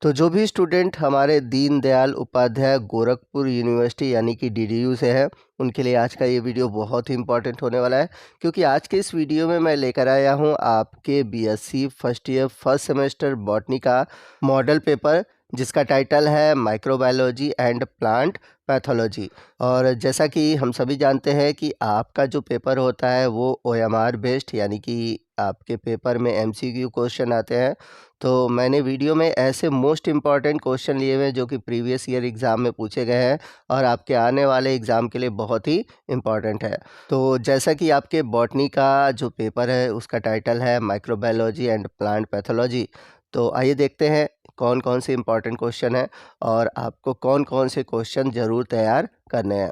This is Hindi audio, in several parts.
तो जो भी स्टूडेंट हमारे दीनदयाल उपाध्याय गोरखपुर यूनिवर्सिटी यानी कि डीडीयू से है, उनके लिए आज का ये वीडियो बहुत ही इम्पॉर्टेंट होने वाला है, क्योंकि आज के इस वीडियो में मैं लेकर आया हूँ आपके BSc first year first semester botany का मॉडल पेपर, जिसका टाइटल है माइक्रोबायोलॉजी एंड प्लांट पैथोलॉजी। और जैसा कि हम सभी जानते हैं कि आपका जो पेपर होता है वो ओएमआर बेस्ड, यानी कि आपके पेपर में एमसीक्यू क्वेश्चन आते हैं। तो मैंने वीडियो में ऐसे मोस्ट इम्पॉर्टेंट क्वेश्चन लिए हुए हैं जो कि प्रीवियस ईयर एग्ज़ाम में पूछे गए हैं और आपके आने वाले एग्ज़ाम के लिए बहुत ही इम्पॉर्टेंट है। तो जैसा कि आपके बॉटनी का जो पेपर है उसका टाइटल है माइक्रोबायोलॉजी एंड प्लांट पैथोलॉजी, तो आइए देखते हैं कौन कौन से इम्पॉर्टेंट क्वेश्चन हैं और आपको कौन कौन से क्वेश्चन ज़रूर तैयार करने हैं।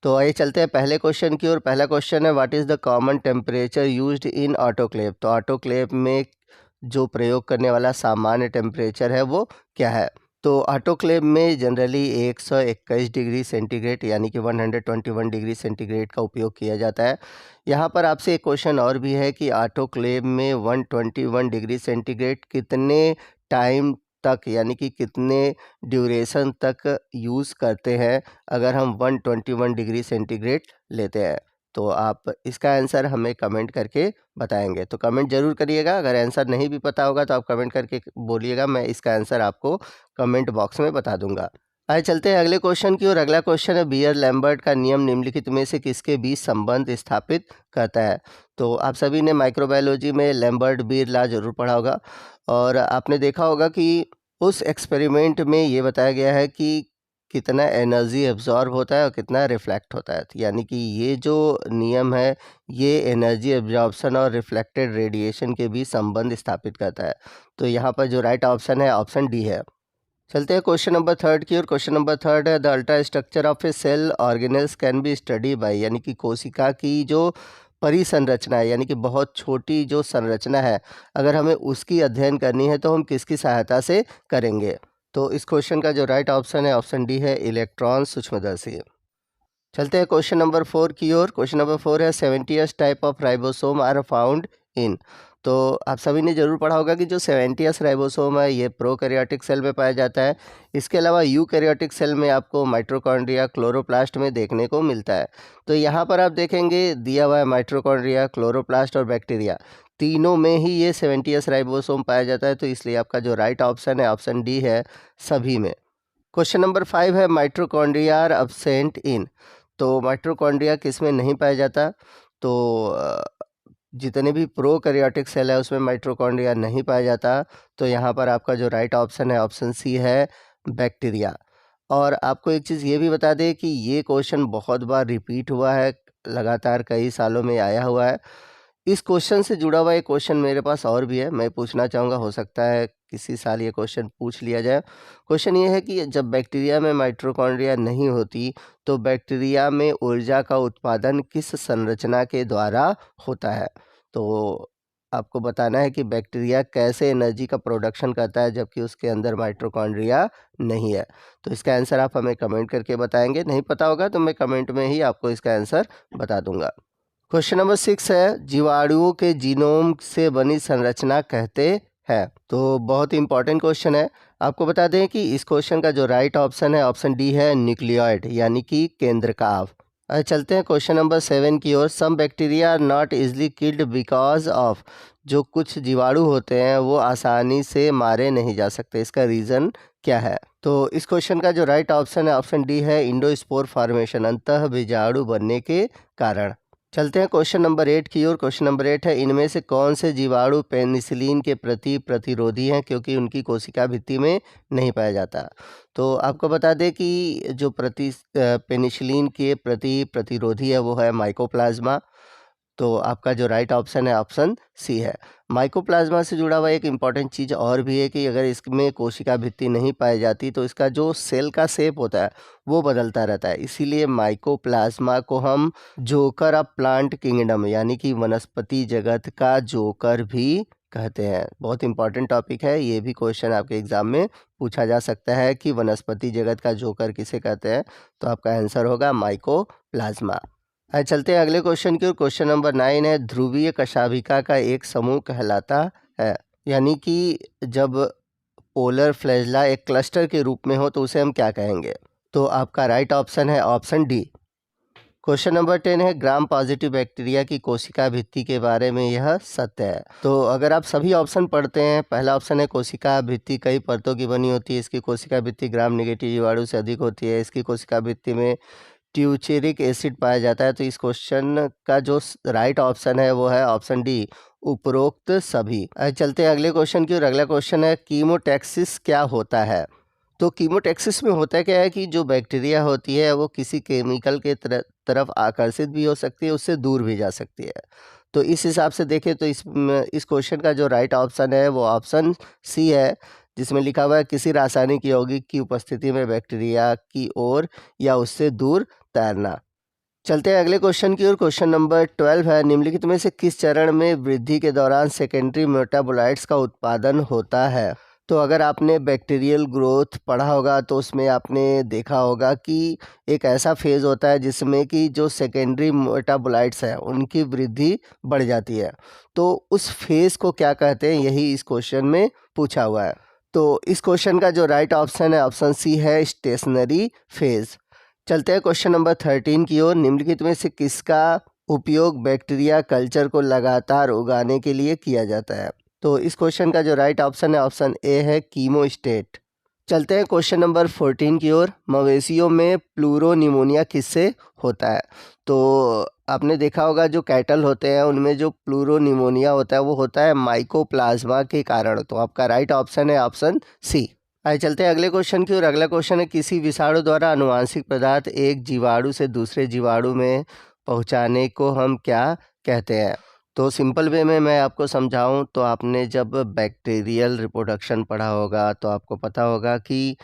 तो आइए चलते हैं पहले क्वेश्चन की ओर। पहला क्वेश्चन है, what is the common temperature used in autoclave. तो ऑटोक्लेव में जो प्रयोग करने वाला सामान्य टेम्परेचर है वो क्या है। तो ऑटोक्लेव में जनरली 121 डिग्री सेंटीग्रेड यानी कि 121 डिग्री सेंटीग्रेड का उपयोग किया जाता है। यहाँ पर आपसे एक क्वेश्चन और भी है कि ऑटोक्लेव में 121 डिग्री सेंटीग्रेड कितने टाइम तक यानी कि कितने ड्यूरेशन तक यूज़ करते हैं अगर हम 121 डिग्री सेंटीग्रेड लेते हैं। तो आप इसका आंसर हमें कमेंट करके बताएंगे। तो कमेंट ज़रूर करिएगा, अगर आंसर नहीं भी पता होगा तो आप कमेंट करके बोलिएगा, मैं इसका आंसर आपको कमेंट बॉक्स में बता दूंगा। आइए चलते हैं अगले क्वेश्चन की ओर। अगला क्वेश्चन है, बियर लैम्बर्ट का नियम निम्नलिखित में से किसके बीच संबंध स्थापित करता है। तो आप सभी ने माइक्रोबायोलॉजी में लैम्बर्ट बियर लॉ जरूर पढ़ा होगा और आपने देखा होगा कि उस एक्सपेरिमेंट में ये बताया गया है कि कितना एनर्जी एब्जॉर्ब होता है और कितना रिफ्लेक्ट होता है। यानी कि ये जो नियम है ये एनर्जी एब्जॉर्प्शन और रिफ्लेक्टेड रेडिएशन के बीच संबंध स्थापित करता है। तो यहाँ पर जो राइट ऑप्शन है ऑप्शन डी है। चलते हैं क्वेश्चन नंबर थर्ड की ओर। क्वेश्चन नंबर थर्ड है, the ultrastructure of a cell organelles can be study by, यानी कि कोशिका की जो परिसंरचना है यानी कि बहुत छोटी जो संरचना है, अगर हमें उसकी अध्ययन करनी है तो हम किसकी सहायता से करेंगे। तो इस क्वेश्चन का जो राइट ऑप्शन है ऑप्शन डी है, इलेक्ट्रॉन सूक्ष्मदर्शी। चलते हैं क्वेश्चन नंबर फोर की ओर। क्वेश्चन नंबर फोर है, 70th type of ribosome are found in. तो आप सभी ने जरूर पढ़ा होगा कि जो 70th राइबोसोम है ये प्रोकैरियोटिक सेल में पाया जाता है। इसके अलावा यूकैरियोटिक सेल में आपको माइटोकॉन्ड्रिया क्लोरोप्लास्ट में देखने को मिलता है। तो यहाँ पर आप देखेंगे दिया हुआ है माइटोकॉन्ड्रिया, क्लोरोप्लास्ट और बैक्टीरिया, तीनों में ही ये 70th राइबोसोम पाया जाता है। तो इसलिए आपका जो राइट ऑप्शन है ऑप्शन डी है, सभी में। क्वेश्चन नंबर 5 है, माइटोकॉन्ड्रिया आर अब्सेंट इन। तो माइटोकॉन्ड्रिया किस में नहीं पाया जाता। तो जितने भी प्रोकैरियोटिक सेल है उसमें माइटोकॉन्ड्रिया नहीं पाया जाता। तो यहाँ पर आपका जो राइट ऑप्शन है ऑप्शन सी है, बैक्टीरिया। और आपको एक चीज़ ये भी बता दें कि ये क्वेश्चन बहुत बार रिपीट हुआ है, लगातार कई सालों में आया हुआ है। इस क्वेश्चन से जुड़ा हुआ एक क्वेश्चन मेरे पास और भी है, मैं पूछना चाहूँगा, हो सकता है किसी साल ये क्वेश्चन पूछ लिया जाए। क्वेश्चन ये है कि जब बैक्टीरिया में माइटोकॉन्ड्रिया नहीं होती तो बैक्टीरिया में ऊर्जा का उत्पादन किस संरचना के द्वारा होता है। तो आपको बताना है कि बैक्टीरिया कैसे एनर्जी का प्रोडक्शन करता है जबकि उसके अंदर माइटोकॉन्ड्रिया नहीं है। तो इसका आंसर आप हमें कमेंट करके बताएंगे, नहीं पता होगा तो मैं कमेंट में ही आपको इसका आंसर बता दूंगा। क्वेश्चन नंबर 6 है, जीवाणुओं के जीनोम से बनी संरचना कहते हैं। तो बहुत ही इंपॉर्टेंट क्वेश्चन है। आपको बता दें कि इस क्वेश्चन का जो राइट ऑप्शन है ऑप्शन डी है, न्यूक्लियोइड यानी कि केंद्रकाव। चलते हैं क्वेश्चन नंबर 7 की ओर। Some bacteria are not easily killed because of. जो कुछ जीवाणु होते हैं वो आसानी से मारे नहीं जा सकते, इसका रीज़न क्या है। तो इस क्वेश्चन का जो राइट ऑप्शन है ऑप्शन डी है, इंडोस्पोर फॉर्मेशन, अंतः बीजाणु बनने के कारण। चलते हैं क्वेश्चन नंबर 8 की ओर। क्वेश्चन नंबर 8 है, इनमें से कौन से जीवाणु पेनिसिलिन के प्रति प्रतिरोधी हैं क्योंकि उनकी कोशिका भित्ति में नहीं पाया जाता। तो आपको बता दें कि जो पेनिसिलिन के प्रति प्रतिरोधी है वो है माइकोप्लाज्मा। तो आपका जो राइट ऑप्शन है ऑप्शन सी है। माइकोप्लाज्मा से जुड़ा हुआ एक इम्पॉर्टेंट चीज़ और भी है कि अगर इसमें कोशिका भित्ति नहीं पाई जाती तो इसका जो सेल का शेप होता है वो बदलता रहता है। इसीलिए माइकोप्लाज्मा को हम जोकर ऑफ प्लांट किंगडम यानी कि वनस्पति जगत का जोकर भी कहते हैं। बहुत इंपॉर्टेंट टॉपिक है, ये भी क्वेश्चन आपके एग्जाम में पूछा जा सकता है कि वनस्पति जगत का जोकर किसे कहते हैं। तो आपका आंसर होगा माइकोप्लाज्मा। चलते हैं अगले क्वेश्चन की ओर। क्वेश्चन नंबर 9 है, ध्रुवीय कशाभिका का एक समूह कहलाता है। यानी कि जब पोलर फ्लैजला एक क्लस्टर के रूप में हो तो उसे हम क्या कहेंगे? तो आपका राइट ऑप्शन है ऑप्शन डी। क्वेश्चन नंबर 10 है, ग्राम पॉजिटिव बैक्टीरिया की कोशिका भित्ति के बारे में यह सत्य है। तो अगर आप सभी ऑप्शन पढ़ते हैं, पहला ऑप्शन है कोशिका भित्ति कई परतों की बनी होती है, इसकी कोशिका भित्ति ग्राम नेगेटिव जीवाणु से अधिक होती है, इसकी कोशिका भित्ति में ट्यूचेरिक एसिड पाया जाता है। तो इस क्वेश्चन का जो राइट ऑप्शन है वो है ऑप्शन डी, उपरोक्त सभी। चलते हैं अगले क्वेश्चन की ओर। अगला क्वेश्चन है, कीमोटैक्सिस क्या होता है? तो कीमोटैक्सिस में होता क्या है कि जो बैक्टीरिया होती है वो किसी केमिकल के तरफ आकर्षित भी हो सकती है, उससे दूर भी जा सकती है। तो इस हिसाब से देखें तो इस क्वेश्चन का जो राइट ऑप्शन है वो ऑप्शन सी है, जिसमें लिखा हुआ है किसी रासायनिक यौगिक की उपस्थिति में बैक्टीरिया की ओर या उससे दूर तैरना। चलते हैं अगले क्वेश्चन की ओर। क्वेश्चन नंबर 12 है, निम्नलिखित में से किस चरण में वृद्धि के दौरान सेकेंडरी मेटाबोलाइट्स का उत्पादन होता है? तो अगर आपने बैक्टीरियल ग्रोथ पढ़ा होगा तो उसमें आपने देखा होगा कि एक ऐसा फेज़ होता है जिसमें कि जो सेकेंडरी मेटाबोलाइट्स हैं उनकी वृद्धि बढ़ जाती है। तो उस फेज़ को क्या कहते हैं, यही इस क्वेश्चन में पूछा हुआ है। तो इस क्वेश्चन का जो राइट ऑप्शन है ऑप्शन सी है, स्टेशनरी फेज़। चलते हैं क्वेश्चन नंबर 13 की ओर। निम्नलिखित में से किसका उपयोग बैक्टीरिया कल्चर को लगातार उगाने के लिए किया जाता है? तो इस क्वेश्चन का जो राइट ऑप्शन है ऑप्शन ए है, कीमोस्टेट। चलते हैं क्वेश्चन नंबर 14 की ओर। मवेशियों में प्लूरोनिमोनिया किससे होता है? तो आपने देखा होगा जो कैटल होते हैं उनमें जो प्लूरोनिमोनिया होता है वो होता है माइकोप्लाज्मा के कारण। तो आपका राइट ऑप्शन है ऑप्शन सी। आइए चलते हैं अगले क्वेश्चन की ओर। अगला क्वेश्चन है, किसी विषाणु द्वारा अनुवांशिक पदार्थ एक जीवाणु से दूसरे जीवाणु में पहुंचाने को हम क्या कहते हैं? तो सिंपल वे में मैं आपको समझाऊं तो आपने जब बैक्टीरियल रिप्रोडक्शन पढ़ा होगा तो आपको पता होगा कि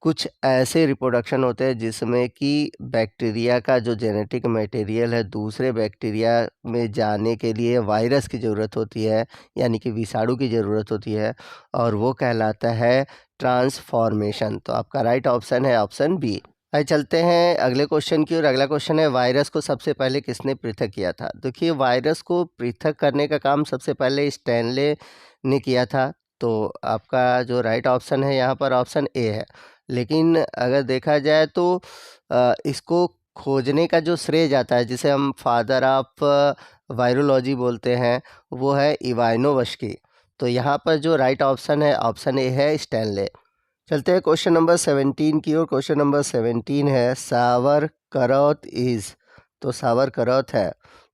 कुछ ऐसे रिप्रोडक्शन होते हैं जिसमें कि बैक्टीरिया का जो जेनेटिक मटेरियल है दूसरे बैक्टीरिया में जाने के लिए वायरस की ज़रूरत होती है, यानी कि विषाणु की ज़रूरत होती है, और वो कहलाता है ट्रांसफॉर्मेशन। तो आपका राइट ऑप्शन है ऑप्शन बी। आइए चलते हैं अगले क्वेश्चन की ओर। अगला क्वेश्चन है, वायरस को सबसे पहले किसने पृथक किया था? देखिए, वायरस को पृथक करने का काम सबसे पहले स्टैनले ने किया था। तो आपका जो राइट ऑप्शन है यहाँ पर ऑप्शन ए है। लेकिन अगर देखा जाए तो इसको खोजने का जो श्रेय जाता है, जिसे हम फादर ऑफ वायरोलॉजी बोलते हैं, वो है इवानोव्स्की। तो यहाँ पर जो राइट ऑप्शन है ऑप्शन ए है, स्टैनले। चलते हैं क्वेश्चन नंबर 17 की ओर। क्वेश्चन नंबर 17 है, सावरकरौत इज। तो सावरकरौत है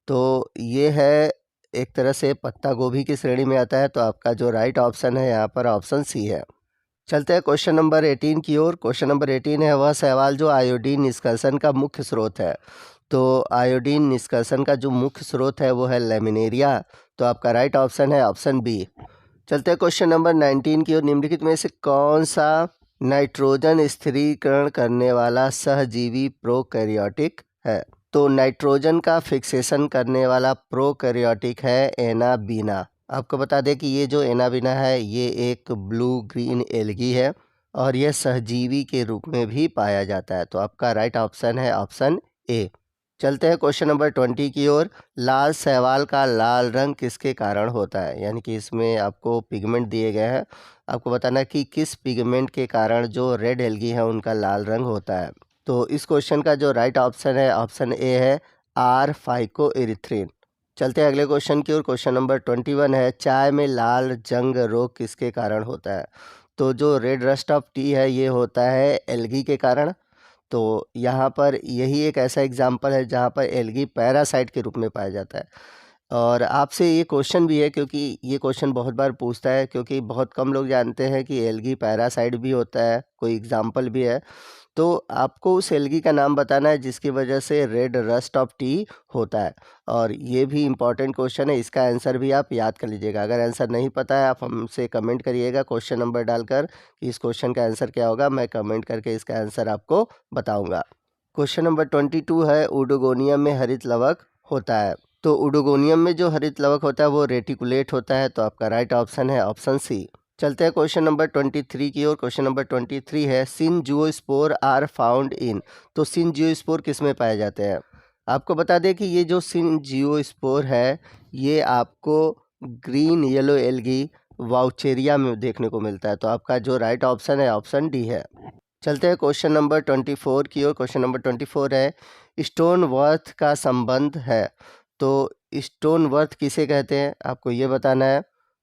तो ये है एक तरह से पत्ता गोभी की श्रेणी में आता है। तो आपका जो राइट ऑप्शन है यहाँ पर ऑप्शन सी है। चलते हैं क्वेश्चन नंबर 18 की ओर। क्वेश्चन नंबर 18 है, वह शैवाल जो आयोडीन निष्कर्षण का मुख्य स्रोत है। तो आयोडीन निष्कर्षण का जो मुख्य स्रोत है वो है लेमिनेरिया। तो आपका राइट ऑप्शन है ऑप्शन बी। चलते हैं क्वेश्चन नंबर 19 की ओर। निम्नलिखित में से कौन सा नाइट्रोजन स्थिरीकरण करने वाला सहजीवी प्रोकैरियोटिक है? तो नाइट्रोजन का फिक्सेशन करने वाला प्रोकैरियोटिक है एनाबीना। आपको बता दें कि ये जो एनाबीना है ये एक ब्लू ग्रीन एल्गी है और यह सहजीवी के रूप में भी पाया जाता है। तो आपका राइट ऑप्शन है ऑप्शन ए। चलते हैं क्वेश्चन नंबर 20 की ओर। लाल शैवाल का लाल रंग किसके कारण होता है? यानी कि इसमें आपको पिगमेंट दिए गए हैं, आपको बताना है कि किस पिगमेंट के कारण जो रेड एल्गी है उनका लाल रंग होता है। तो इस क्वेश्चन का जो राइट ऑप्शन है ऑप्शन ए है, आर फाइकोएरिथ्रिन। चलते हैं अगले क्वेश्चन की ओर। क्वेश्चन नंबर 21 है, चाय में लाल जंग रोग किसके कारण होता है? तो जो रेड रस्ट ऑफ टी है ये होता है एल्गी के कारण। तो यहाँ पर यही एक ऐसा एग्जाम्पल है जहाँ पर एल्गी पैरासाइट के रूप में पाया जाता है। और आपसे ये क्वेश्चन भी है क्योंकि ये क्वेश्चन बहुत बार पूछता है, क्योंकि बहुत कम लोग जानते हैं कि एल्गी पैरासाइट भी होता है, कोई एग्जाम्पल भी है। तो आपको उस एल्गी का नाम बताना है जिसकी वजह से रेड रस्ट ऑफ टी होता है। और ये भी इम्पॉर्टेंट क्वेश्चन है, इसका आंसर भी आप याद कर लीजिएगा। अगर आंसर नहीं पता है आप हमसे कमेंट करिएगा क्वेश्चन नंबर डालकर कि इस क्वेश्चन का आंसर क्या होगा, मैं कमेंट करके इसका आंसर आपको बताऊंगा। क्वेश्चन नंबर 22 है, उडोगोनियम में हरित लवक होता है। तो उडोगोनियम में जो हरित लवक होता है वो रेटिकुलेट होता है। तो आपका राइट ऑप्शन है ऑप्शन सी। चलते हैं क्वेश्चन नंबर 23 की ओर। क्वेश्चन नंबर 23 है, सिनजियोस्पोर आर फाउंड इन। तो सिनजियोस्पोर किस में पाए जाते हैं? आपको बता दें कि ये जो सिनजियोस्पोर है ये आपको ग्रीन येलो एल्गी वाउचेरिया में देखने को मिलता है। तो आपका जो राइट ऑप्शन है ऑप्शन डी है। चलते हैं क्वेश्चन नंबर 24 की ओर। क्वेश्चन नंबर 24 है स्टोन वर्थ का संबंध है। तो स्टोन वर्थ किसे कहते हैं आपको ये बताना है।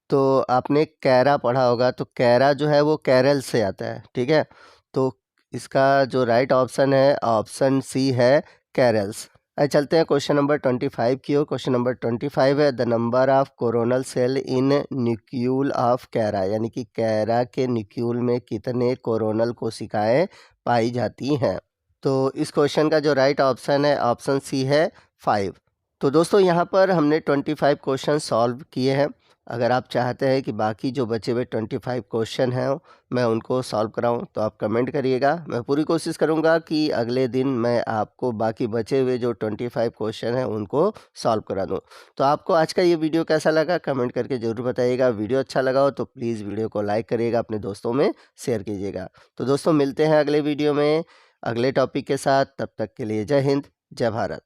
तो आपने कैरा पढ़ा होगा, तो कैरा जो है वो कैरल से आता है, ठीक है। तो इसका जो राइट ऑप्शन है ऑप्शन सी है कैरल्स। चलते हैं क्वेश्चन नंबर 25 की ओर। क्वेश्चन नंबर 25 है the number of coronal cell in nucule of Chara, यानी कि कैरा के न्यूक्यूल में कितने कोरोनल कोशिकाएं पाई जाती हैं। तो इस क्वेश्चन का जो राइट ऑप्शन है ऑप्शन सी है 5। तो दोस्तों यहाँ पर हमने 25 क्वेश्चन सॉल्व किए हैं। अगर आप चाहते हैं कि बाकी जो बचे हुए 25 क्वेश्चन हैं मैं उनको सॉल्व कराऊं तो आप कमेंट करिएगा। मैं पूरी कोशिश करूंगा कि अगले दिन मैं आपको बाकी बचे हुए जो 25 क्वेश्चन हैं उनको सॉल्व करा दूं। तो आपको आज का ये वीडियो कैसा लगा कमेंट करके ज़रूर बताइएगा। वीडियो अच्छा लगा हो तो प्लीज़ वीडियो को लाइक करिएगा, अपने दोस्तों में शेयर कीजिएगा। तो दोस्तों मिलते हैं अगले वीडियो में अगले टॉपिक के साथ। तब तक के लिए जय हिंद, जय भारत।